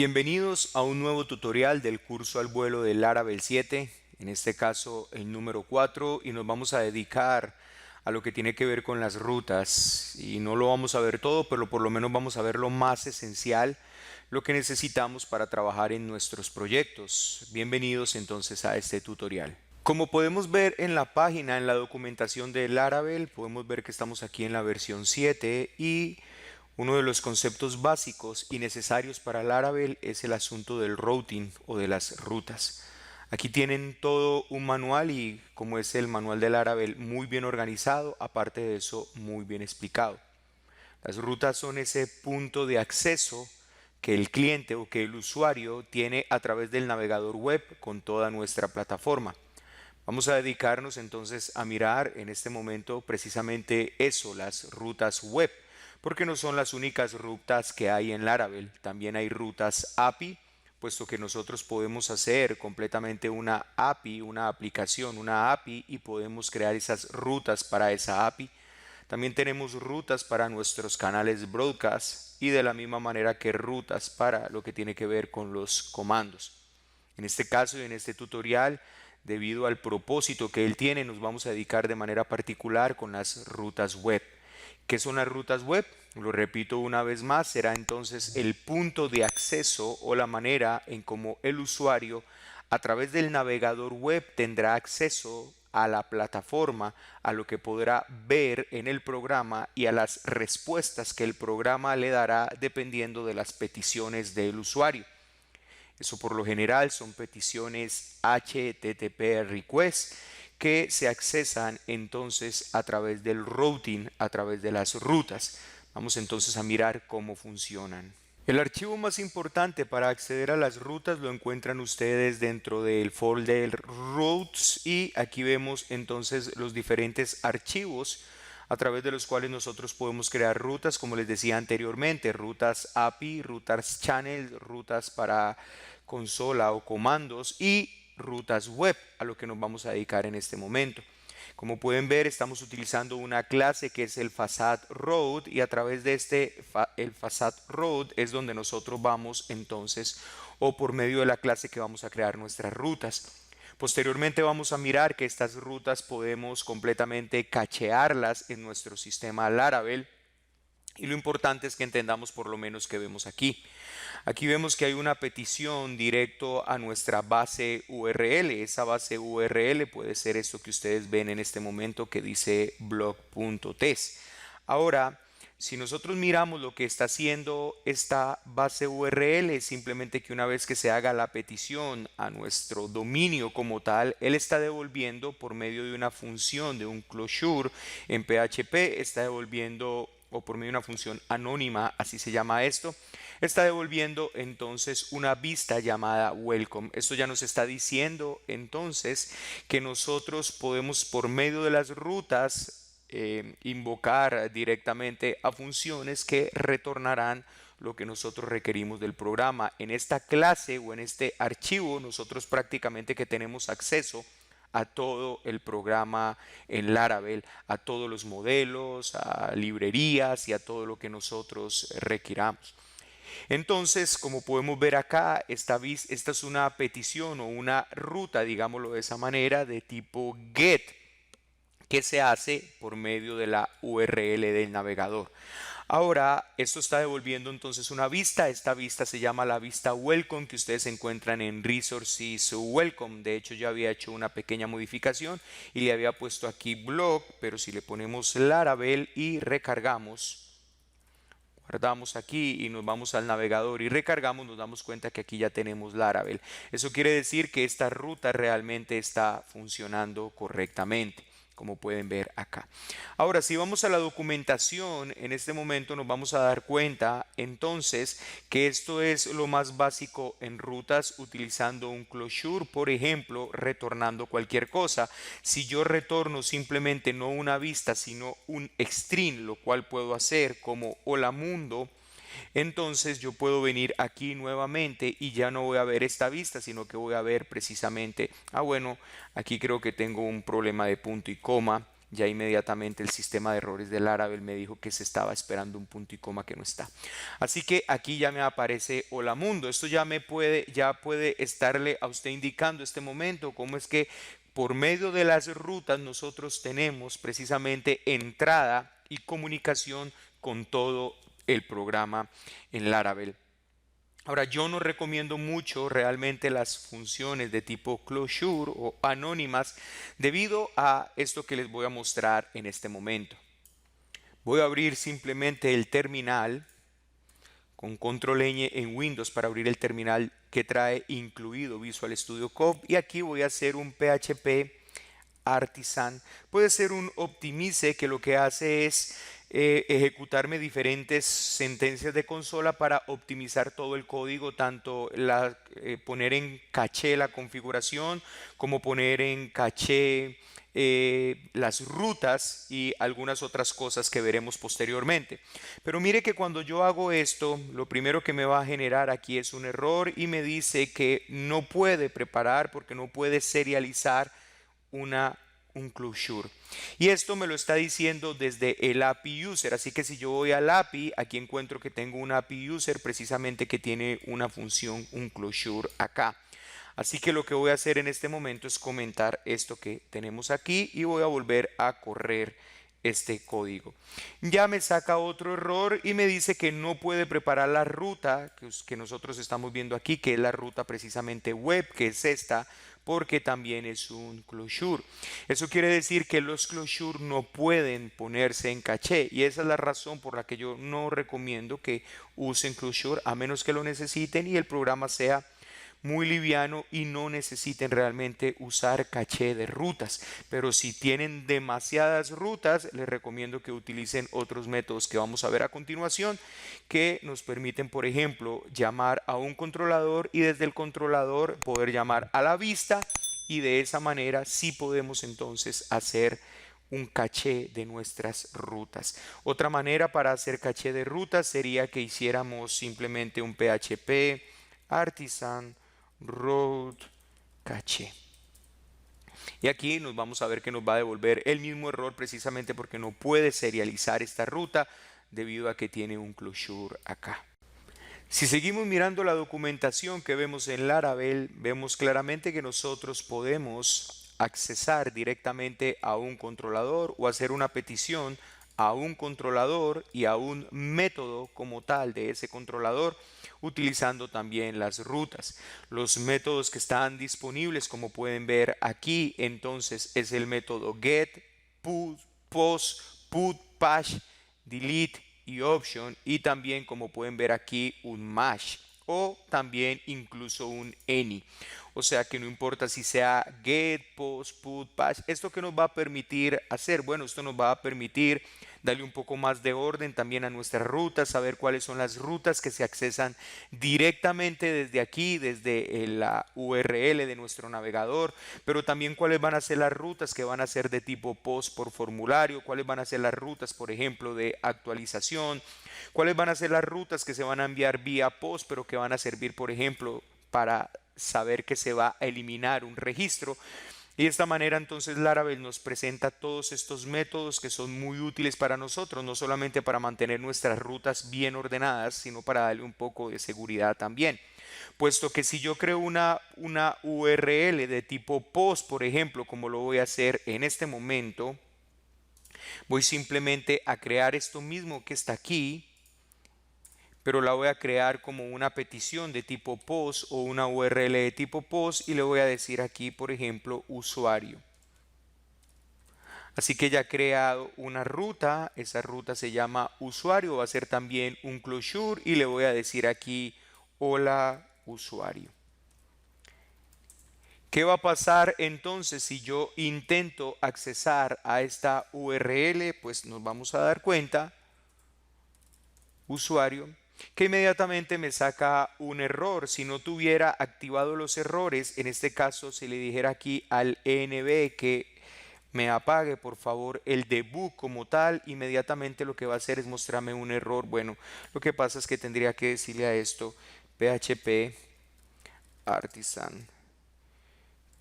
Bienvenidos a un nuevo tutorial del curso al vuelo del Laravel 7, en este caso el número 4, y nos vamos a dedicar a lo que tiene que ver con las rutas. Y no lo vamos a ver todo, pero por lo menos vamos a ver lo más esencial, lo que necesitamos para trabajar en nuestros proyectos. Bienvenidos entonces a este tutorial. Como podemos ver en la página, en la documentación de Laravel, podemos ver que estamos aquí en la versión 7 y uno de los conceptos básicos y necesarios para Laravel es el asunto del routing o de las rutas. Aquí tienen todo un manual y como es el manual de Laravel muy bien organizado, aparte de eso muy bien explicado. Las rutas son ese punto de acceso que el cliente o que el usuario tiene a través del navegador web con toda nuestra plataforma. Vamos a dedicarnos entonces a mirar en este momento precisamente eso, las rutas web, porque no son las únicas rutas que hay en Laravel. También hay rutas API, puesto que nosotros podemos hacer completamente una API, una aplicación, una API y podemos crear esas rutas para esa API. También tenemos rutas para nuestros canales broadcast y de la misma manera que rutas para lo que tiene que ver con los comandos. En este caso y en este tutorial, debido al propósito que él tiene, nos vamos a dedicar de manera particular con las rutas web. ¿Qué son las rutas web? Lo repito una vez más, será entonces el punto de acceso o la manera en cómo el usuario a través del navegador web tendrá acceso a la plataforma, a lo que podrá ver en el programa y a las respuestas que el programa le dará dependiendo de las peticiones del usuario. Eso por lo general son peticiones HTTP request que se accesan entonces a través del routing, a través de las rutas. Vamos entonces a mirar cómo funcionan. El archivo más importante para acceder a las rutas lo encuentran ustedes dentro del folder routes y aquí vemos entonces los diferentes archivos a través de los cuales nosotros podemos crear rutas, como les decía anteriormente, rutas API, rutas channel, rutas para consola o comandos y rutas web, a lo que nos vamos a dedicar en este momento. Como pueden ver, estamos utilizando una clase que es el facade road y a través de el facade road es donde nosotros vamos entonces o por medio de la clase que vamos a crear nuestras rutas. Posteriormente vamos a mirar que estas rutas podemos completamente cachearlas en nuestro sistema Laravel y lo importante es que entendamos por lo menos que vemos aquí. Aquí vemos que hay una petición directo a nuestra base URL. Esa base URL puede ser esto que ustedes ven en este momento que dice blog.test. Ahora, si nosotros miramos lo que está haciendo esta base URL, es simplemente que una vez que se haga la petición a nuestro dominio como tal, él está devolviendo por medio de una función, de un closure en PHP, está devolviendo o por medio de una función anónima, así se llama esto, está devolviendo entonces una vista llamada welcome. Esto ya nos está diciendo entonces que nosotros podemos por medio de las rutas invocar directamente a funciones que retornarán lo que nosotros requerimos del programa. En esta clase o en este archivo nosotros prácticamente que tenemos acceso a todo el programa en Laravel, a todos los modelos, a librerías y a todo lo que nosotros requiramos. Entonces, como podemos ver acá, esta es una petición o una ruta, digámoslo de esa manera, de tipo GET, que se hace por medio de la URL del navegador. Ahora, esto está devolviendo entonces una vista. Esta vista se llama la vista Welcome que ustedes encuentran en Resources Welcome. De hecho, ya había hecho una pequeña modificación y le había puesto aquí blog, pero si le ponemos Laravel y recargamos, guardamos aquí y nos vamos al navegador y recargamos, nos damos cuenta que aquí ya tenemos Laravel. Eso quiere decir que esta ruta realmente está funcionando correctamente, como pueden ver acá. Ahora, si vamos a la documentación, en este momento nos vamos a dar cuenta entonces que esto es lo más básico en rutas utilizando un closure, por ejemplo, retornando cualquier cosa. Si yo retorno simplemente no una vista, sino un string, lo cual puedo hacer como hola mundo, entonces yo puedo venir aquí nuevamente y ya no voy a ver esta vista, sino que voy a ver precisamente, bueno, aquí creo que tengo un problema de punto y coma. ya inmediatamente el sistema de errores del Laravel me dijo que se estaba esperando un punto y coma que no está. Así que aquí ya me aparece hola mundo. Esto ya puede estarle a usted indicando este momento cómo es que por medio de las rutas nosotros tenemos precisamente entrada y comunicación con todo el programa en Laravel. Ahora, yo no recomiendo mucho realmente las funciones de tipo closure o anónimas debido a esto que les voy a mostrar en este momento. Voy a abrir simplemente el terminal con control ñ en Windows para abrir el terminal que trae incluido Visual Studio Code y aquí voy a hacer un PHP Artisan. Puede ser un optimize que lo que hace es ejecutarme diferentes sentencias de consola para optimizar todo el código, tanto poner en caché la configuración como poner en caché las rutas y algunas otras cosas que veremos posteriormente. Pero mire que cuando yo hago esto, lo primero que me va a generar aquí es un error y me dice que no puede preparar porque no puede serializar un closure. Y esto me lo está diciendo desde el API user. Así que si yo voy al API, aquí encuentro que tengo un API user precisamente que tiene una función, un closure acá. Así que lo que voy a hacer en este momento es comentar esto que tenemos aquí y voy a volver a correr este código. Ya me saca otro error y me dice que no puede preparar la ruta que nosotros estamos viendo aquí, que es la ruta precisamente web, que es esta, porque también es un closure. Eso quiere decir que los closure no pueden ponerse en caché y esa es la razón por la que yo no recomiendo que usen closure a menos que lo necesiten y el programa sea muy liviano y no necesiten realmente usar caché de rutas. Pero si tienen demasiadas rutas, les recomiendo que utilicen otros métodos que vamos a ver a continuación, que nos permiten, por ejemplo, llamar a un controlador y desde el controlador poder llamar a la vista y de esa manera sí podemos entonces hacer un caché de nuestras rutas. Otra manera para hacer caché de rutas sería que hiciéramos simplemente un PHP artisan road caché. Y aquí nos vamos a ver que nos va a devolver el mismo error precisamente porque no puede serializar esta ruta debido a que tiene un closure acá. Si seguimos mirando la documentación que vemos en Laravel, vemos claramente que nosotros podemos accesar directamente a un controlador o hacer una petición a un controlador y a un método como tal de ese controlador utilizando también las rutas. Los métodos que están disponibles, como pueden ver aquí, entonces es el método get, put, post, put, pash, delete y option y también como pueden ver aquí un mash o también incluso un any. O sea que no importa si sea get, post, put, pash. ¿Esto que nos va a permitir hacer? Bueno, esto nos va a permitir darle un poco más de orden también a nuestras rutas, saber cuáles son las rutas que se accesan directamente desde aquí, desde la URL de nuestro navegador, pero también cuáles van a ser las rutas que van a ser de tipo post por formulario, cuáles van a ser las rutas, por ejemplo, de actualización, cuáles van a ser las rutas que se van a enviar vía post, pero que van a servir, por ejemplo, para saber que se va a eliminar un registro. Y de esta manera entonces Laravel nos presenta todos estos métodos que son muy útiles para nosotros, no solamente para mantener nuestras rutas bien ordenadas, sino para darle un poco de seguridad también. Puesto que si yo creo una URL de tipo post, por ejemplo, como lo voy a hacer en este momento, voy simplemente a crear esto mismo que está aquí, pero la voy a crear como una petición de tipo post o una URL de tipo post y le voy a decir aquí, por ejemplo, usuario. Así que ya he creado una ruta, esa ruta se llama usuario, va a ser también un closure y le voy a decir aquí, hola usuario. ¿Qué va a pasar entonces si yo intento accesar a esta URL? Pues nos vamos a dar cuenta, usuario, que inmediatamente me saca un error. Si no tuviera activado los errores, en este caso si le dijera aquí al env que me apague por favor el debug como tal, inmediatamente lo que va a hacer es mostrarme un error. Bueno, lo que pasa es que tendría que decirle a esto php artisan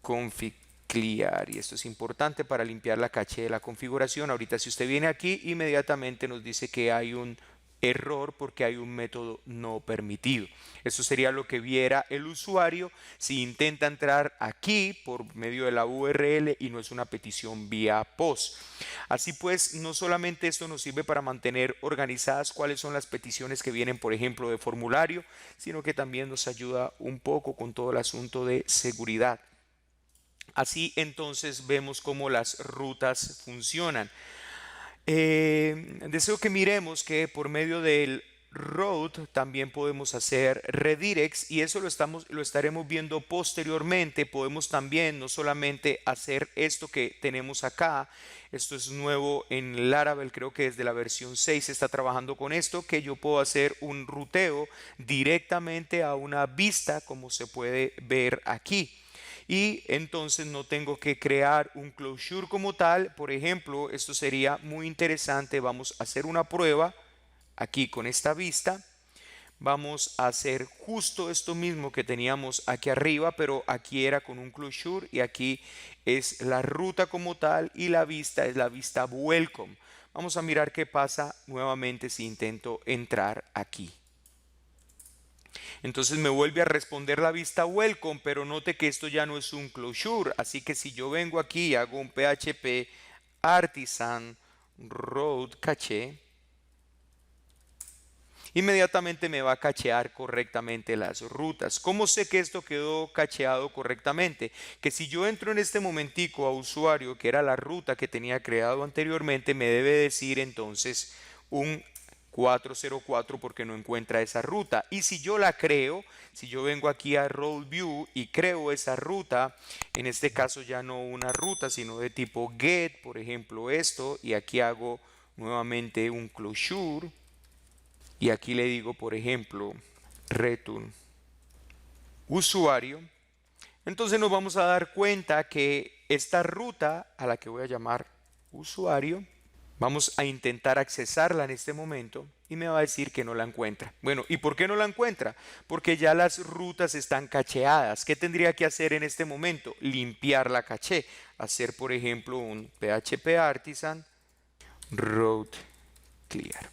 config clear, y esto es importante para limpiar la caché de la configuración. Ahorita si usted viene aquí, inmediatamente nos dice que hay un error porque hay un método no permitido. Eso sería lo que viera el usuario si intenta entrar aquí por medio de la URL y no es una petición vía POST. Así pues, no solamente esto nos sirve para mantener organizadas cuáles son las peticiones que vienen, por ejemplo, de formulario, sino que también nos ayuda un poco con todo el asunto de seguridad. Así entonces vemos cómo las rutas funcionan. Deseo que miremos que por medio del route también podemos hacer redirects y eso lo estaremos viendo posteriormente. Podemos también no solamente hacer esto que tenemos acá, esto es nuevo en Laravel, creo que desde la versión 6 se está trabajando con esto, que yo puedo hacer un ruteo directamente a una vista como se puede ver aquí. Y entonces no tengo que crear un closure como tal. Por ejemplo, esto sería muy interesante. Vamos a hacer una prueba aquí con esta vista. Vamos a hacer justo esto mismo que teníamos aquí arriba, pero aquí era con un closure y aquí es la ruta como tal y la vista es la vista welcome. Vamos a mirar qué pasa nuevamente si intento entrar aquí. Entonces me vuelve a responder la vista welcome, pero note que esto ya no es un closure. Así que si yo vengo aquí y hago un PHP artisan route caché, inmediatamente me va a cachear correctamente las rutas. ¿Cómo sé que esto quedó cacheado correctamente? Que si yo entro en este momentico a usuario, que era la ruta que tenía creado anteriormente, me debe decir entonces un 404 porque no encuentra esa ruta. Y si yo la creo, si yo vengo aquí a Role View y creo esa ruta, en este caso ya no una ruta, sino de tipo get, por ejemplo esto, y aquí hago nuevamente un closure. Y aquí le digo, por ejemplo, return usuario. Entonces nos vamos a dar cuenta que esta ruta a la que voy a llamar usuario, vamos a intentar accesarla en este momento y me va a decir que no la encuentra. Bueno, ¿y por qué no la encuentra? Porque ya las rutas están cacheadas. ¿Qué tendría que hacer en este momento? Limpiar la caché. Hacer, por ejemplo, un PHP artisan route clear.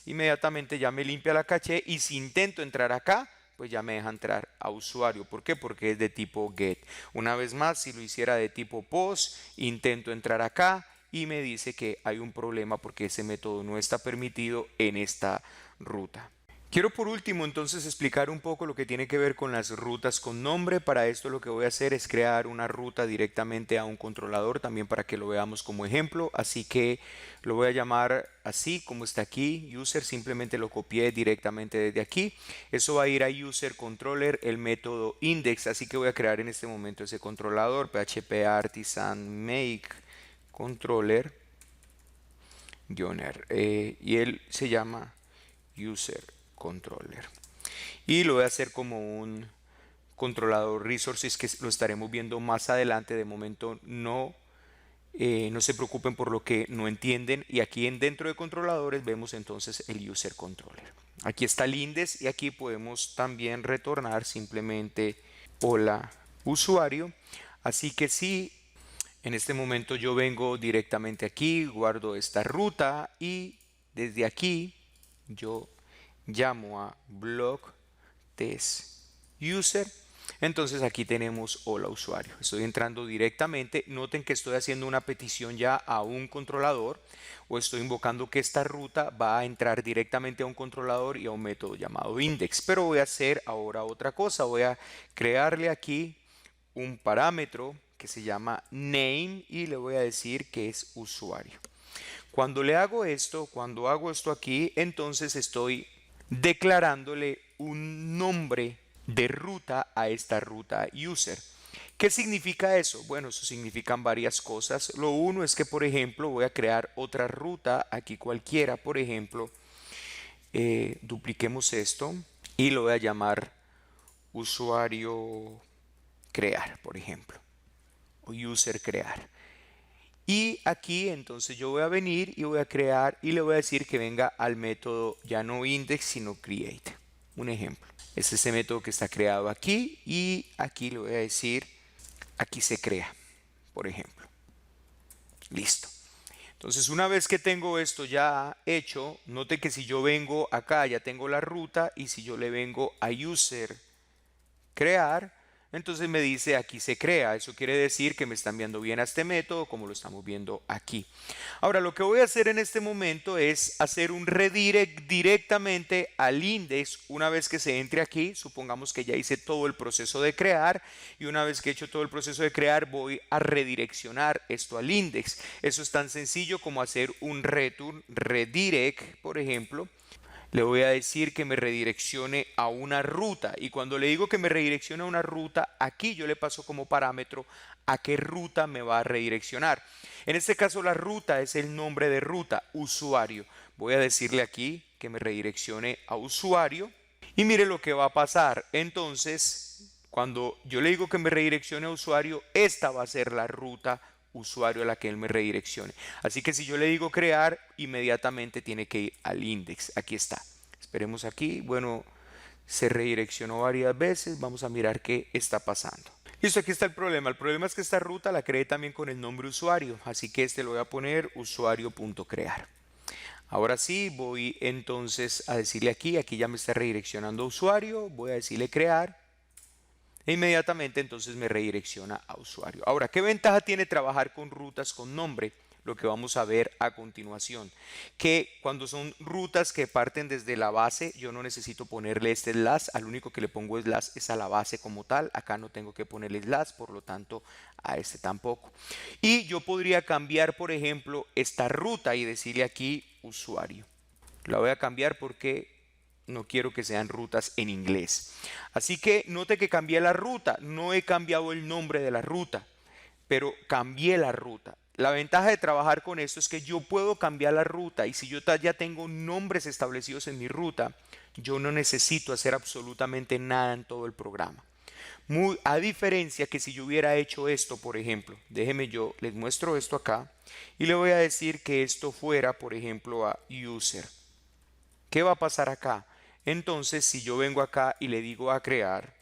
Inmediatamente ya me limpia la caché y si intento entrar acá, pues ya me deja entrar a usuario. ¿Por qué? Porque es de tipo get. Una vez más, si lo hiciera de tipo post, intento entrar acá y me dice que hay un problema porque ese método no está permitido en esta ruta. Quiero por último entonces explicar un poco lo que tiene que ver con las rutas con nombre. Para esto lo que voy a hacer es crear una ruta directamente a un controlador también para que lo veamos como ejemplo. Así que lo voy a llamar así como está aquí, user, simplemente lo copié directamente desde aquí. Eso va a ir a user controller, el método index, así que voy a crear en este momento ese controlador, php artisan make controller y él se llama user controller y lo voy a hacer como un controlador resources que lo estaremos viendo más adelante. De momento no se preocupen por lo que no entienden y aquí dentro de controladores vemos entonces el user controller. Aquí está el index y aquí podemos también retornar simplemente hola usuario. Así que si en este momento yo vengo directamente aquí, guardo esta ruta y desde aquí yo llamo a block test user. Entonces aquí tenemos hola usuario. Estoy entrando directamente. Noten que estoy haciendo una petición ya a un controlador o estoy invocando que esta ruta va a entrar directamente a un controlador y a un método llamado index. Pero voy a hacer ahora otra cosa. Voy a crearle aquí un parámetro que se llama name y le voy a decir que es usuario. Cuando le hago esto, cuando hago esto aquí, entonces estoy declarándole un nombre de ruta a esta ruta user. ¿Qué significa eso? Bueno, eso significan varias cosas. Lo uno es que, por ejemplo, voy a crear otra ruta aquí cualquiera. Por ejemplo, dupliquemos esto y lo voy a llamar usuario crear, por ejemplo, o user crear. Y aquí entonces yo voy a venir y voy a crear y le voy a decir que venga al método ya no index sino create. Un ejemplo. Es este método que está creado aquí y aquí le voy a decir aquí se crea. por ejemplo. Listo. Entonces, una vez que tengo esto ya hecho, note que si yo vengo acá, ya tengo la ruta, y si yo le vengo a user crear, entonces me dice aquí se crea. Eso quiere decir que me está enviando bien a este método, como lo estamos viendo aquí. Ahora, lo que voy a hacer en este momento es hacer un redirect directamente al index. Una vez que se entre aquí, supongamos que ya hice todo el proceso de crear, y una vez que he hecho todo el proceso de crear, voy a redireccionar esto al index. Eso es tan sencillo como hacer un return redirect, por ejemplo. Le voy a decir que me redireccione a una ruta, y cuando le digo que me redireccione a una ruta, aquí yo le paso como parámetro a qué ruta me va a redireccionar. En este caso la ruta es el nombre de ruta, usuario. Voy a decirle aquí que me redireccione a usuario, y mire lo que va a pasar. Entonces, cuando yo le digo que me redireccione a usuario, esta va a ser la ruta usuario a la que él me redireccione. Así que si yo le digo crear, inmediatamente tiene que ir al index. Aquí está. Esperemos aquí. Bueno, se redireccionó varias veces. Vamos a mirar qué está pasando. Listo, aquí está el problema. El problema es que esta ruta la creé también con el nombre usuario. Así que lo voy a poner usuario.crear. Ahora sí, voy entonces a decirle aquí ya me está redireccionando a usuario. Voy a decirle crear. E inmediatamente entonces me redirecciona a usuario. Ahora, ¿qué ventaja tiene trabajar con rutas con nombre? Lo que vamos a ver a continuación, que cuando son rutas que parten desde la base, yo no necesito ponerle este slash, al único que le pongo slash es a la base como tal. Acá no tengo que ponerle slash, por lo tanto a este tampoco. Y yo podría cambiar, por ejemplo, esta ruta y decirle aquí usuario. La voy a cambiar porque no quiero que sean rutas en inglés. Así que note que cambié la ruta. No he cambiado el nombre de la ruta, pero cambié la ruta. La ventaja de trabajar con esto es que yo puedo cambiar la ruta, y si yo ya tengo nombres establecidos en mi ruta, yo no necesito hacer absolutamente nada en todo el programa. A diferencia que si yo hubiera hecho esto, por ejemplo, déjeme yo les muestro esto acá y le voy a decir que esto fuera, por ejemplo, a user. ¿Qué va a pasar acá? Entonces, si yo vengo acá y le digo a crear,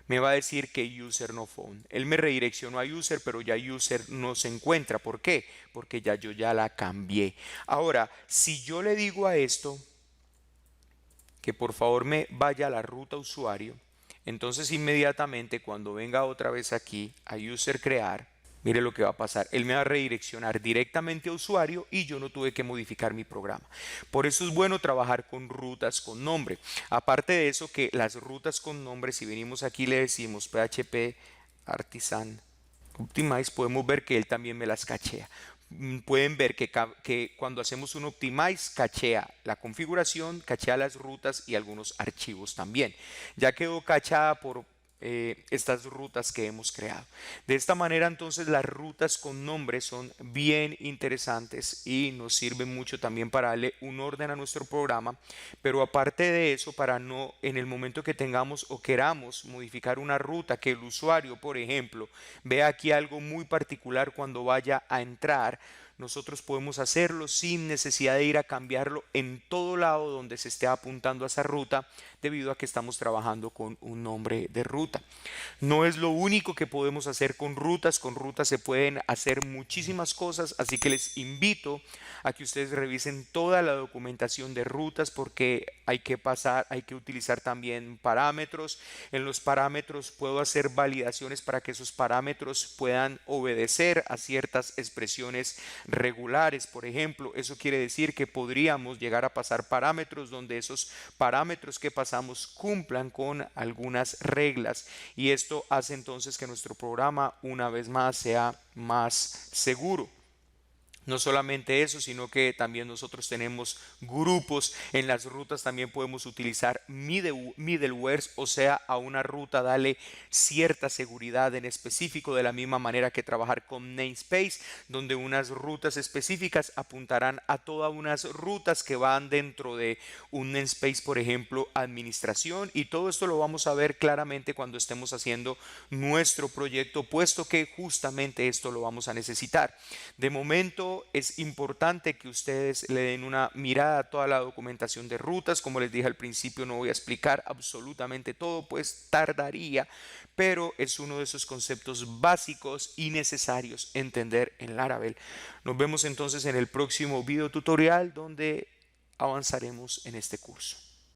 me va a decir que user no found. Él me redireccionó a user, pero ya user no se encuentra. ¿Por qué? Porque yo ya la cambié. Ahora, si yo le digo a esto que por favor me vaya a la ruta usuario, entonces inmediatamente cuando venga otra vez aquí a user crear, mire lo que va a pasar. Él me va a redireccionar directamente a usuario y yo no tuve que modificar mi programa. Por eso es bueno trabajar con rutas con nombre. Aparte de eso, que las rutas con nombre, si venimos aquí y le decimos PHP Artisan Optimize, podemos ver que él también me las cachea. Pueden ver que cuando hacemos un optimize, cachea la configuración, cachea las rutas y algunos archivos también. Ya quedó cachada por estas rutas que hemos creado. De esta manera entonces las rutas con nombre son bien interesantes y nos sirven mucho también para darle un orden a nuestro programa, pero aparte de eso, para no en el momento que tengamos o queramos modificar una ruta, que el usuario por ejemplo vea aquí algo muy particular cuando vaya a entrar, nosotros podemos hacerlo sin necesidad de ir a cambiarlo en todo lado donde se esté apuntando a esa ruta, debido a que estamos trabajando con un nombre de ruta. No es lo único que podemos hacer con rutas se pueden hacer muchísimas cosas, así que les invito a que ustedes revisen toda la documentación de rutas, porque hay que utilizar también parámetros. En los parámetros puedo hacer validaciones para que esos parámetros puedan obedecer a ciertas expresiones regulares. Por ejemplo, eso quiere decir que podríamos llegar a pasar parámetros donde esos parámetros que pasamos cumplan con algunas reglas, y esto hace entonces que nuestro programa una vez más sea más seguro. No solamente eso, sino que también nosotros tenemos grupos. En las rutas también podemos utilizar middlewares, o sea, a una ruta darle cierta seguridad en específico, de la misma manera que trabajar con namespace, donde unas rutas específicas apuntarán a todas unas rutas que van dentro de un namespace, por ejemplo, administración. Y todo esto lo vamos a ver claramente cuando estemos haciendo nuestro proyecto, puesto que justamente esto lo vamos a necesitar. De momento pero es importante que ustedes le den una mirada a toda la documentación de rutas. Como les dije al principio, no voy a explicar absolutamente todo, pues tardaría, pero es uno de esos conceptos básicos y necesarios entender en Laravel. Nos vemos entonces en el próximo video tutorial donde avanzaremos en este curso.